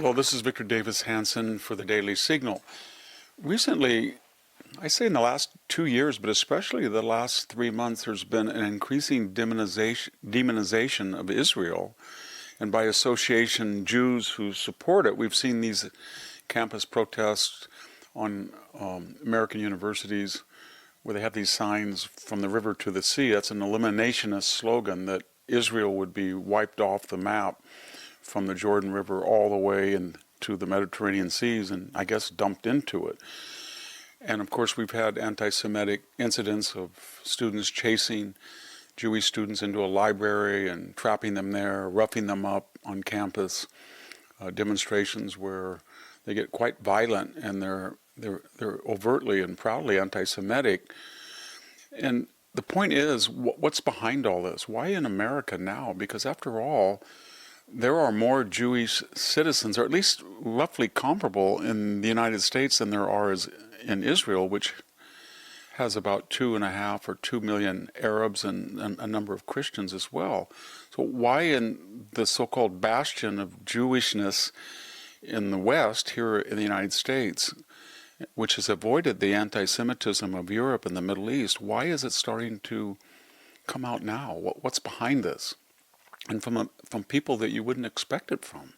Hello, this is Victor Davis Hanson for the Daily Signal. Recently, I say in the last 2 years, but especially the last 3 months, there's been an increasing demonization of Israel, and by association, Jews who support it. We've seen these campus protests on American universities where they have these signs, "From the river to the sea." That's an eliminationist slogan that Israel would be wiped off the map from the Jordan River all the way into the Mediterranean seas and, I guess, dumped into it. And of course, we've had anti-Semitic incidents of students chasing Jewish students into a library and trapping them there, roughing them up on campus, demonstrations where they get quite violent and they're overtly and proudly anti-Semitic. And the point is, what's behind all this? Why in America now? Because after all, there are more Jewish citizens, or at least roughly comparable, in the United States than there are in Israel, which has about 2.5 or 2 million Arabs and a number of Christians as well. So why in the so-called bastion of Jewishness in the West, here in the United States, which has avoided the anti-Semitism of Europe and the Middle East, why is it starting to come out now? What's behind this? And from people that you wouldn't expect it from.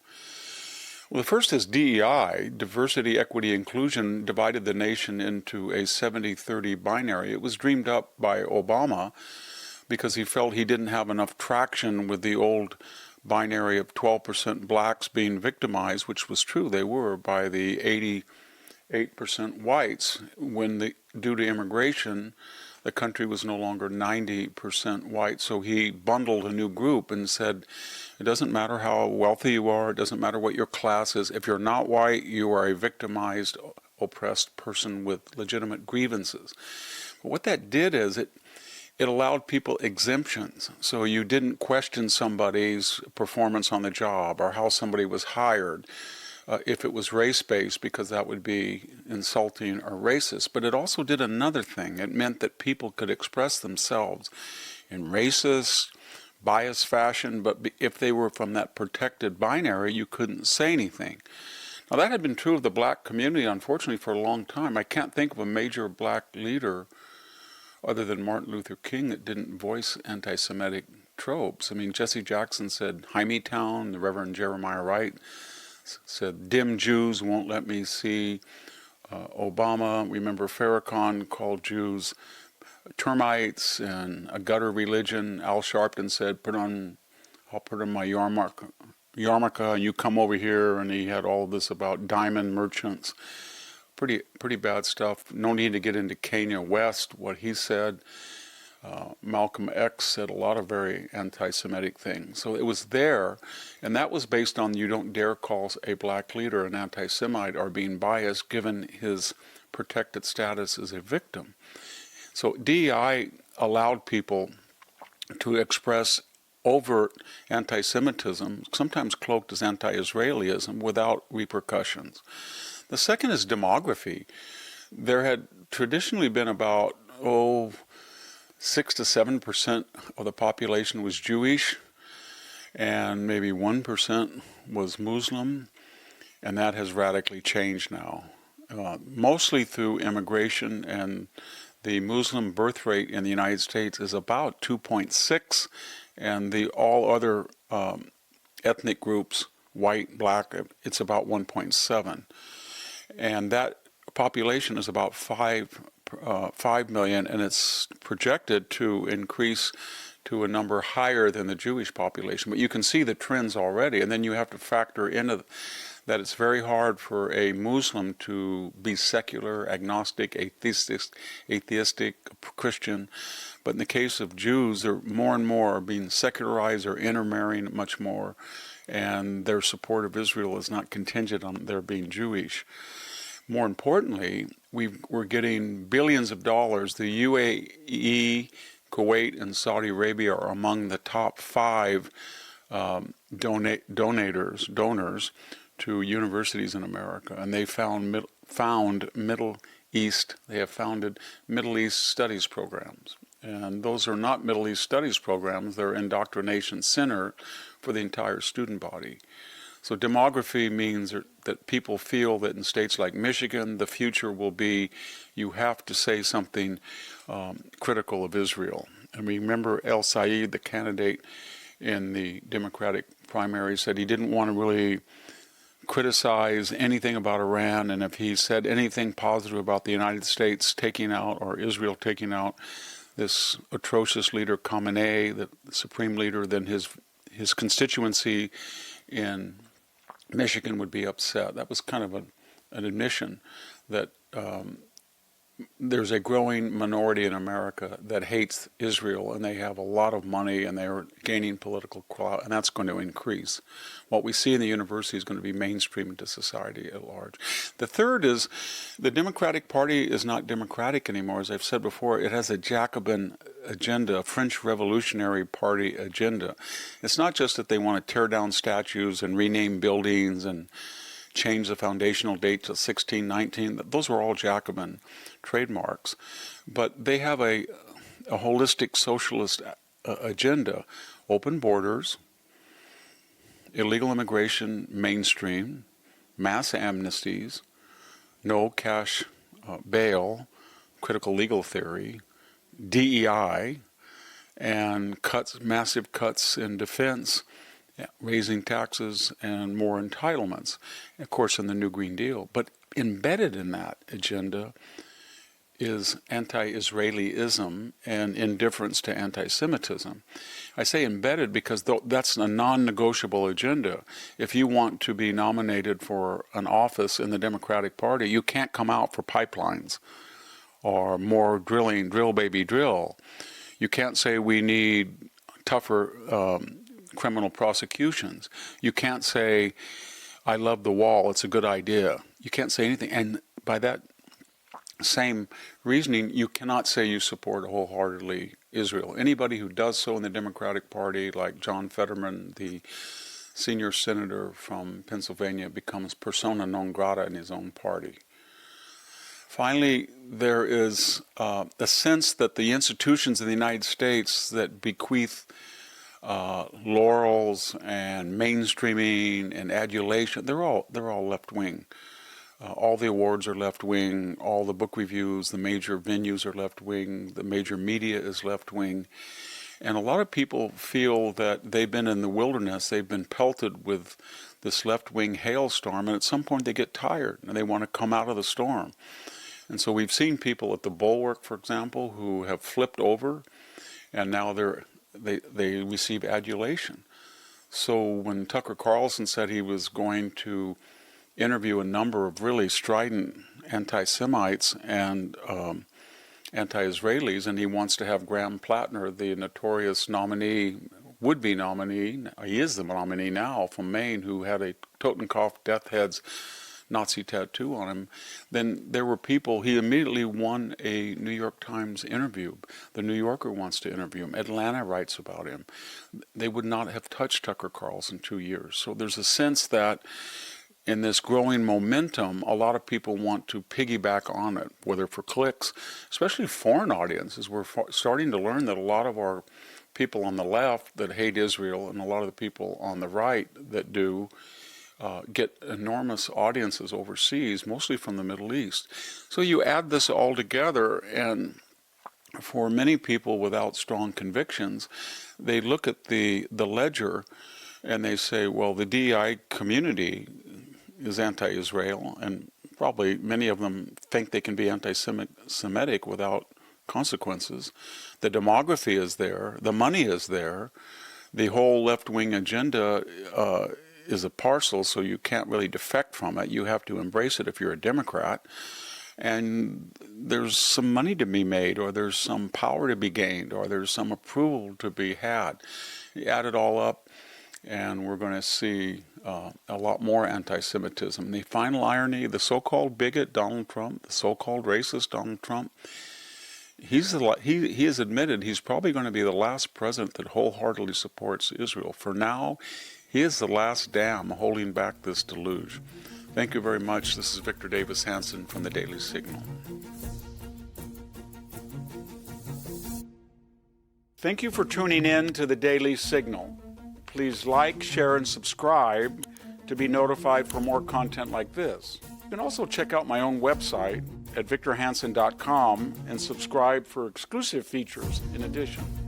Well, the first is DEI, diversity, equity, inclusion, divided the nation into a 70-30 binary. It was dreamed up by Obama because he felt he didn't have enough traction with the old binary of 12% blacks being victimized, which was true, they were, by the 88% whites, when due to immigration, the country was no longer 90% white. So he bundled a new group and said, it doesn't matter how wealthy you are, it doesn't matter what your class is. If you're not white, you are a victimized, oppressed person with legitimate grievances. But what that did is it allowed people exemptions. So you didn't question somebody's performance on the job or how somebody was hired. If it was race-based, because that would be insulting or racist. But it also did another thing. It meant that people could express themselves in racist, biased fashion, but if they were from that protected binary, you couldn't say anything. Now, that had been true of the black community, unfortunately, for a long time. I can't think of a major black leader other than Martin Luther King that didn't voice anti-Semitic tropes. I mean, Jesse Jackson said, "Hymietown," the Reverend Jeremiah Wright said, "Dim Jews won't let me see." Obama, remember Farrakhan called Jews termites and a gutter religion. Al Sharpton said, I'll put on my yarmulke and you come over here, and he had all this about diamond merchants. Pretty bad stuff. No need to get into Kanye West, what he said. Malcolm X said a lot of very anti-Semitic things. So it was there, and that was based on you don't dare call a black leader an anti-Semite or being biased given his protected status as a victim. So DEI allowed people to express overt anti-Semitism, sometimes cloaked as anti-Israelism, without repercussions. The second is demography. There had traditionally been about, 6 to 7% of the population was Jewish, and maybe 1% was Muslim, and that has radically changed now, mostly through immigration, and the Muslim birth rate in the United States is about 2.6, and the all other ethnic groups, white, black, it's about 1.7, and that population is about 5 million, and it's projected to increase to a number higher than the Jewish population. But you can see the trends already, and then you have to factor into that it's very hard for a Muslim to be secular, agnostic, atheistic, Christian. But in the case of Jews, they're more and more being secularized or intermarrying much more, and their support of Israel is not contingent on their being Jewish. More importantly, we're getting billions of dollars. The UAE, Kuwait, and Saudi Arabia are among the top 5 donors to universities in America, and they found Middle East. They have founded Middle East studies programs, and those are not Middle East studies programs. They're indoctrination center for the entire student body. So demography means that people feel that in states like Michigan, the future will be you have to say something critical of Israel. And remember El Said, the candidate in the Democratic primary, said he didn't want to really criticize anything about Iran, and if he said anything positive about the United States taking out or Israel taking out this atrocious leader Khamenei, the supreme leader, then his constituency in Michigan would be upset. That was kind of an admission that there's a growing minority in America that hates Israel, and they have a lot of money, and they're gaining political clout, and that's going to increase. What we see in the university is going to be mainstream into society at large. The third is the Democratic Party is not democratic anymore. As I've said before, it has a Jacobin agenda, a French Revolutionary Party agenda. It's not just that they want to tear down statues and rename buildings and change the foundational date to 1619. Those were all Jacobin trademarks. But they have a holistic socialist agenda. Open borders, illegal immigration mainstream, mass amnesties, no cash bail, critical legal theory, DEI, and massive cuts in defense, raising taxes and more entitlements, of course, in the New Green Deal. But embedded in that agenda is anti-Israelism and indifference to anti-Semitism. I say embedded because that's a non-negotiable agenda. If you want to be nominated for an office in the Democratic Party, you can't come out for pipelines or more drilling, drill baby drill. You can't say we need tougher criminal prosecutions. You can't say, I love the wall, it's a good idea. You can't say anything. And by that same reasoning, you cannot say you support wholeheartedly Israel. Anybody who does so in the Democratic Party, like John Fetterman, the senior senator from Pennsylvania, becomes persona non grata in his own party. Finally, there is a sense that the institutions of the United States that bequeath laurels and mainstreaming and adulation, they're all left-wing. All the awards are left-wing, all the book reviews, the major venues are left-wing, the major media is left-wing. And a lot of people feel that they've been in the wilderness, they've been pelted with this left-wing hailstorm, and at some point they get tired and they want to come out of the storm. And so we've seen people at the Bulwark, for example, who have flipped over, and now they receive adulation. So when Tucker Carlson said he was going to interview a number of really strident anti-Semites and anti-Israelis, and he wants to have Graham Plattner, the notorious nominee, would-be nominee, he is the nominee now, from Maine, who had a Totenkopf Death Head's Nazi tattoo on him, then there were people, he immediately won a New York Times interview. The New Yorker wants to interview him. Atlanta writes about him. They would not have touched Tucker Carlson 2 years. So there's a sense that in this growing momentum, a lot of people want to piggyback on it, whether for clicks, especially foreign audiences. We're starting to learn that a lot of our people on the left that hate Israel and a lot of the people on the right that do get enormous audiences overseas, mostly from the Middle East. So you add this all together, and for many people without strong convictions, they look at the ledger and they say, well, the DEI community is anti-Israel, and probably many of them think they can be anti-Semitic without consequences. The demography is there, the money is there, the whole left-wing agenda is a parcel, so you can't really defect from it. You have to embrace it if you're a Democrat. And there's some money to be made, or there's some power to be gained, or there's some approval to be had. You add it all up, and we're going to see a lot more anti-Semitism. The final irony, the so-called bigot Donald Trump, the so-called racist Donald Trump, he has admitted he's probably going to be the last president that wholeheartedly supports Israel. For now, he is the last dam holding back this deluge. Thank you very much. This is Victor Davis Hanson from the Daily Signal. Thank you for tuning in to the Daily Signal. Please like, share, and subscribe to be notified for more content like this. You can also check out my own website at victorhanson.com and subscribe for exclusive features in addition.